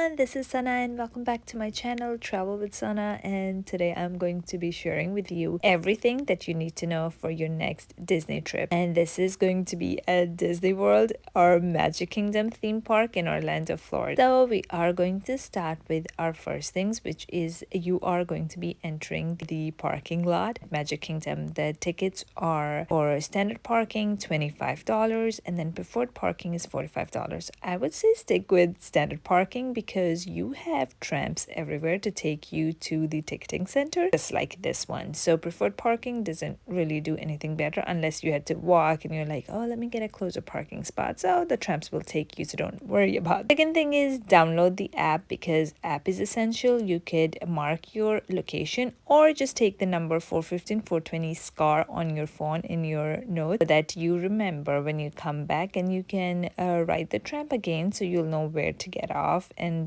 everyone, this is Sana and welcome back to my channel Travel with Sana, and today I'm going to be sharing with you everything that you need to know for your next Disney trip. And this is going to be at Disney World or Magic Kingdom theme park in Orlando, Florida. So we are going to start with our first things, which is you are going to be entering the parking lot at Magic Kingdom. The tickets are for standard parking $25 and then preferred parking is $45. I would say stick with standard parking because you have tramps everywhere to take you to the ticketing center, just like this one. So preferred parking doesn't really do anything better unless you had to walk and you're like, oh, let me get a closer parking spot. So the tramps will take you, so don't worry about it. Second thing is download the app because app is essential. You could mark your location or just take the number 415 420 SCAR on your phone in your notes so that you remember when you come back, and you can ride the tramp again so you'll know where to get off and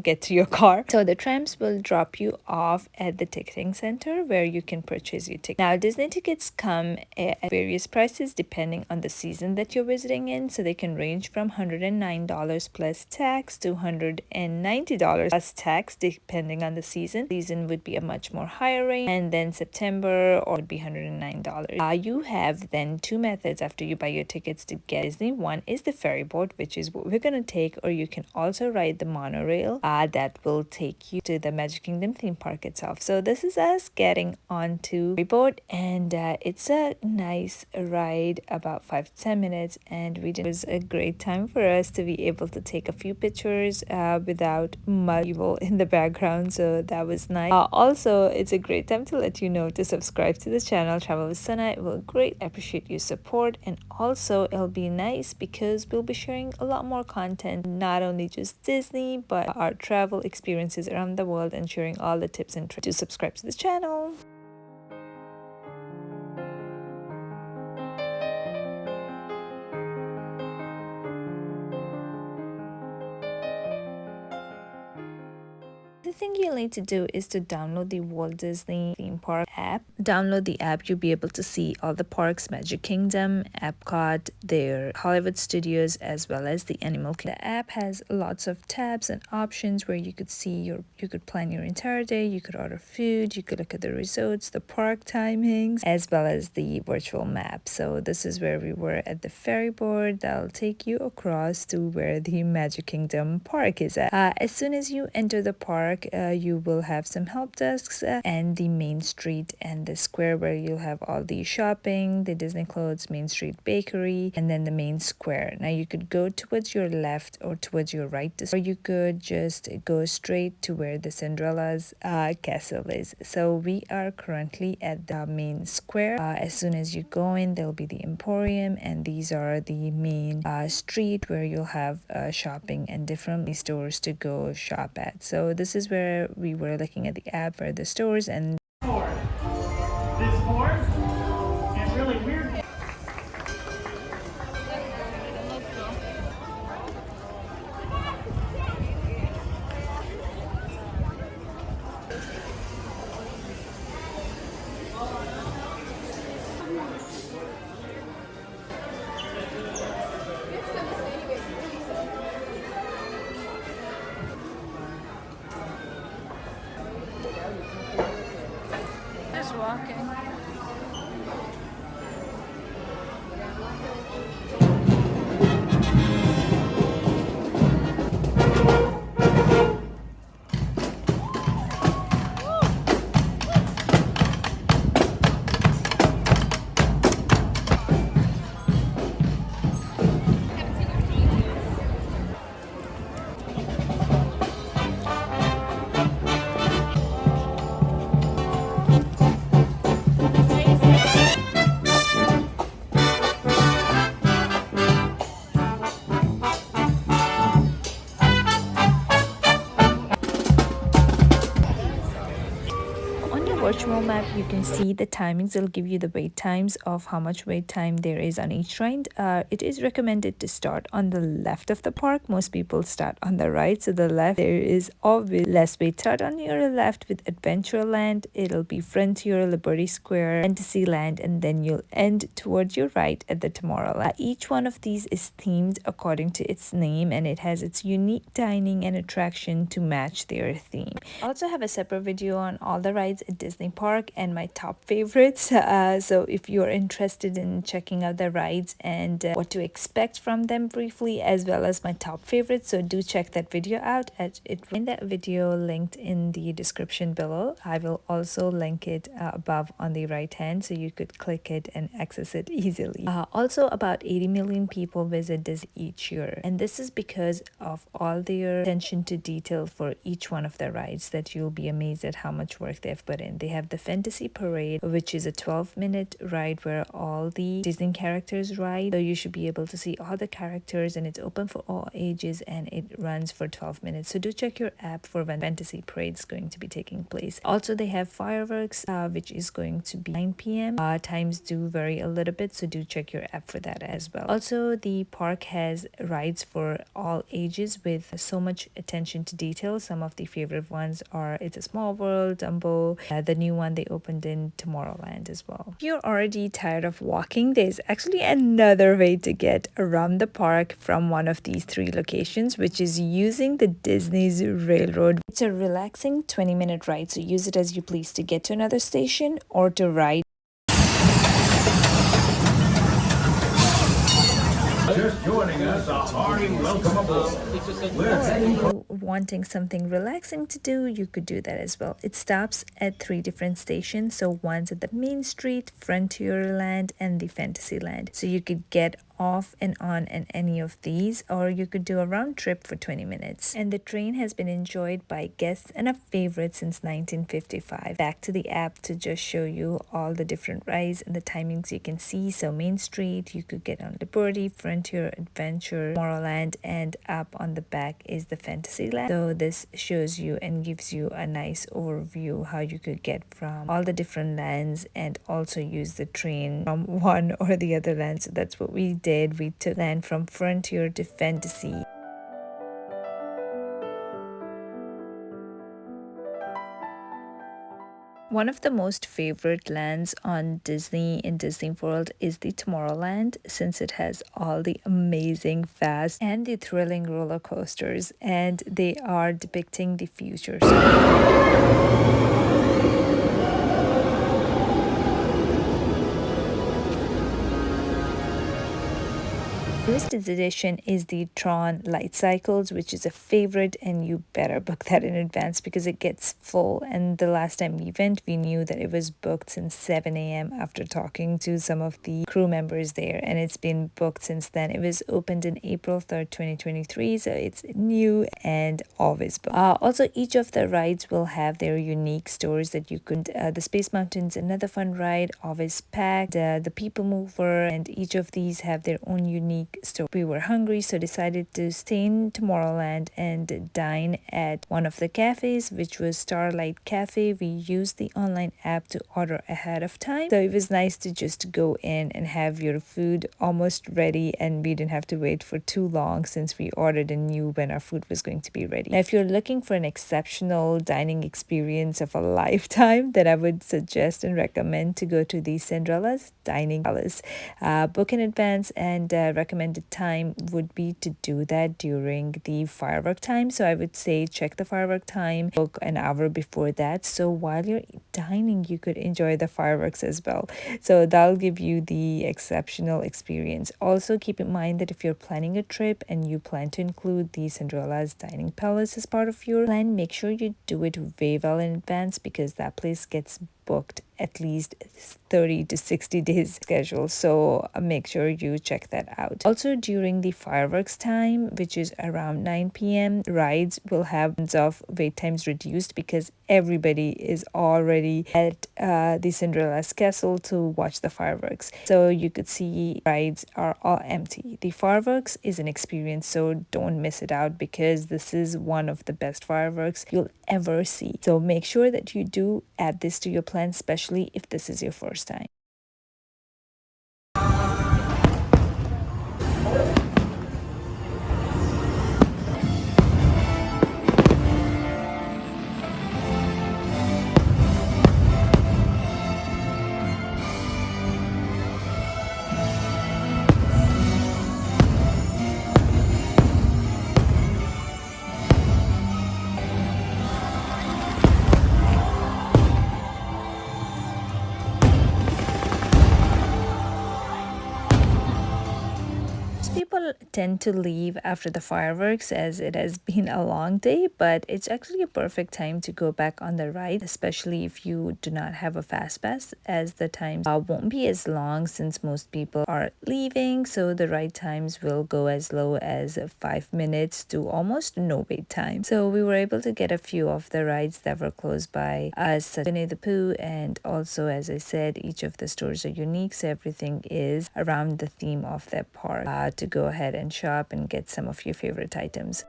get to your car. So the tramps will drop you off at the ticketing center where you can purchase your ticket. Now Disney tickets come at various prices depending on the season that you're visiting in, so they can range from $109 plus tax to $190 plus tax depending on the season. Season would be a much more higher range, and then September or would be $109. You have then two methods after you buy your tickets to get Disney. One is the ferry boat, which is what we're gonna take, or you can also ride the monorail that will take you to the Magic Kingdom theme park itself. So this is us getting onto the boat, and it's a nice ride, about 5 to 10 minutes, and it was a great time for us to be able to take a few pictures without much people in the background, so that was nice. Also, it's a great time to let you know to subscribe to the channel Travel with Sana. It will great appreciate your support, and also it'll be nice because we'll be sharing a lot more content, not only just Disney but our travel experiences around the world, and sharing all the tips and tricks. To subscribe to this channel. The thing you'll need to do is to download the Walt Disney theme park app. Download the app, you'll be able to see all the parks: Magic Kingdom, Epcot, their Hollywood studios, as well as the Animal Kingdom. The app has lots of tabs and options where you could you could plan your entire day, you could order food, you could look at the resorts, the park timings, as well as the virtual map. So this is where we were at the ferry board that'll take you across to where the Magic Kingdom park is at. As soon as you enter the park, you will have some help desks and the main street and the square where you'll have all the shopping, the Disney clothes, Main Street Bakery, and then the main square. Now you could go towards your left or towards your right, or you could just go straight to where the Cinderella's castle is. So we are currently at the main square. As soon as you go in, there'll be the Emporium, and these are the main street where you'll have shopping and different stores to go shop at. So this is where we were looking at the app for the stores, and this board and really weird. just walking. virtual map, you can see the timings. It'll give you the wait times of how much wait time there is on each ride. It is recommended to start on the left of the park. Most people start on the right, so the left there is always less wait. Start on your left with Adventureland. It'll be Frontier, Liberty Square, Fantasyland, and then you'll end towards your right at the Tomorrowland. Each one of these is themed according to its name, and it has its unique dining and attraction to match their theme. I also have a separate video on all the rides at Disney Park and my top favorites. So if you're interested in checking out the rides and what to expect from them briefly, as well as my top favorites, so do check that video out. In that video linked in the description below. I will also link it above on the right hand, so you could click it and access it easily. Also, about 80 million people visit Disney each year, and this is because of all their attention to detail for each one of the rides that you'll be amazed at how much work they've put in. They have the Fantasy Parade, which is a 12-minute ride where all the Disney characters ride. So you should be able to see all the characters, and it's open for all ages, and it runs for 12 minutes. So do check your app for when Fantasy Parade is going to be taking place. Also, they have fireworks, which is going to be 9 p.m. Times do vary a little bit, so do check your app for that as well. Also, the park has rides for all ages with so much attention to detail. Some of the favorite ones are It's a Small World, Dumbo, the new one they opened in Tomorrowland as well. If you're already tired of walking, there's actually another way to get around the park from one of these three locations, which is using the Disney's Railroad. It's a relaxing 20-minute ride, so use it as you please to get to another station or to ride. Just joining us, a hearty welcome aboard. We're heading for Wanting something relaxing to do, you could do that as well. It stops at 3 different stations, so one's at the Main Street, Frontierland, and the Fantasyland. So you could get off and on in any of these, or you could do a round trip for 20 minutes. And the train has been enjoyed by guests and a favorite since 1955. Back to the app to just show you all the different rides and the timings you can see. So Main Street, you could get on Liberty, Frontier, Adventure, Tomorrowland, and up on the back is the Fantasyland. So this shows you and gives you a nice overview how you could get from all the different lands and also use the train from one or the other land. So that's what we did. We took land from Frontier to Fantasy. One of the most favorite lands on Disney in Disney World is the Tomorrowland, since it has all the amazing, fast, and the thrilling roller coasters, and they are depicting the future. Newest edition is the Tron Light Cycles, which is a favorite, and you better book that in advance because it gets full. And the last time we went, we knew that it was booked since 7 a.m. after talking to some of the crew members there, and it's been booked since then. It was opened in April 3rd, 2023, so it's new and always booked. Also, each of the rides will have their unique stores that you could. The Space Mountain's another fun ride, always packed. The People Mover, and each of these have their own unique store. We were hungry, so decided to stay in Tomorrowland and dine at one of the cafes, which was Starlight Cafe. We used the online app to order ahead of time, so it was nice to just go in and have your food almost ready, and we didn't have to wait for too long since we ordered and knew when our food was going to be ready. Now, if you're looking for an exceptional dining experience of a lifetime, then I would suggest and recommend to go to the Cinderella's Dining Palace. Book in advance, and recommended time would be to do that during the firework time. So I would say check the firework time, book an hour before that, so while you're dining you could enjoy the fireworks as well. So that'll give you the exceptional experience. Also, keep in mind that if you're planning a trip and you plan to include the Cinderella's Dining Palace as part of your plan, make sure you do it way well in advance, because that place gets booked at least 30 to 60 days schedule, so make sure you check that out. Also, during the fireworks time, which is around 9 p.m, rides will have of wait times reduced because everybody is already already at the Cinderella's castle to watch the fireworks. So you could see rides are all empty. The fireworks is an experience, so don't miss it out because this is one of the best fireworks you'll ever see. So make sure that you do add this to your plan, especially if this is your first time. People tend to leave after the fireworks as it has been a long day, but it's actually a perfect time to go back on the ride, especially if you do not have a fast pass, as the times won't be as long since most people are leaving. So the ride times will go as low as 5 minutes to almost no wait time. So we were able to get a few of the rides that were close by us, such as Winnie the Pooh, and also, as I said, each of the stores are unique, so everything is around the theme of that park to go ahead and shop and get some of your favorite items.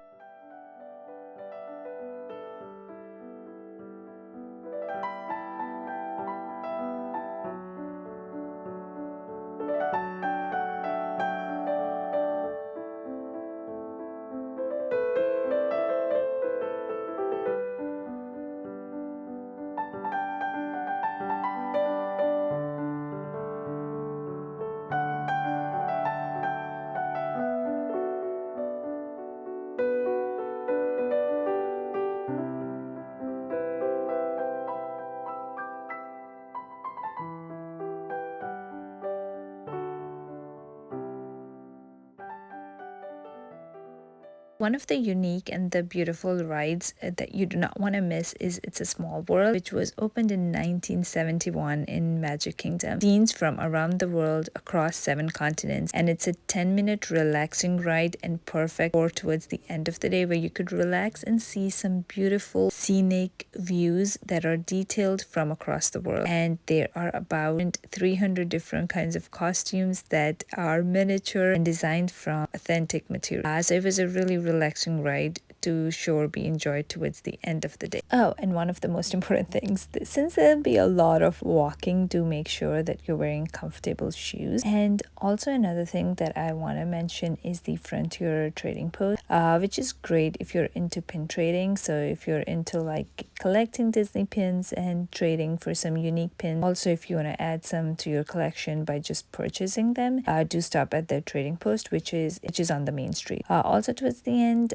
One of the unique and the beautiful rides that you do not want to miss is It's a Small World, which was opened in 1971 in Magic Kingdom. Scenes from around the world across 7 continents, and it's a 10-minute relaxing ride and perfect for towards the end of the day where you could relax and see some beautiful scenic views that are detailed from across the world. And there are about 300 different kinds of costumes that are miniature and designed from authentic material. So it was a really relaxing ride to sure be enjoyed towards the end of the day. Oh, and one of the most important things, since there'll be a lot of walking, do make sure that you're wearing comfortable shoes. And also another thing that I want to mention is the Frontier Trading Post, which is great if you're into pin trading. So if you're into like collecting Disney pins and trading for some unique pins, also if you want to add some to your collection by just purchasing them, do stop at the trading post, which is on the main street. Also towards the end,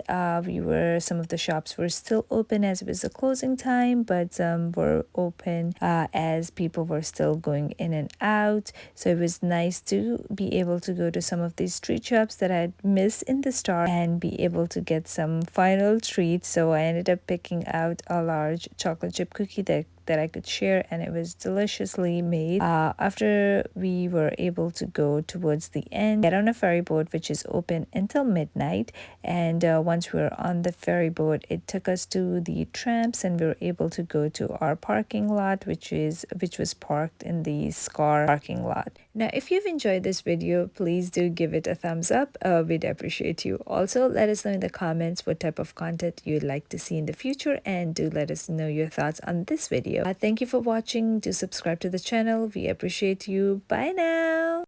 some of the shops were still open as it was the closing time, but some were open as people were still going in and out. So it was nice to be able to go to some of these street shops that I'd missed in the start and be able to get some final treats. So I ended up picking out a large chocolate chip cookie that I could share, and it was deliciously made. After we were able to go towards the end, get on a ferry boat which is open until midnight, and once we were on the ferry boat, it took us to the tramps, and we were able to go to our parking lot, which was parked in the Scar parking lot. Now, if you've enjoyed this video, please do give it a thumbs up. We'd appreciate you. Also, let us know in the comments what type of content you'd like to see in the future, and do let us know your thoughts on this video. Thank you for watching. Do subscribe to the channel. We appreciate you. Bye now.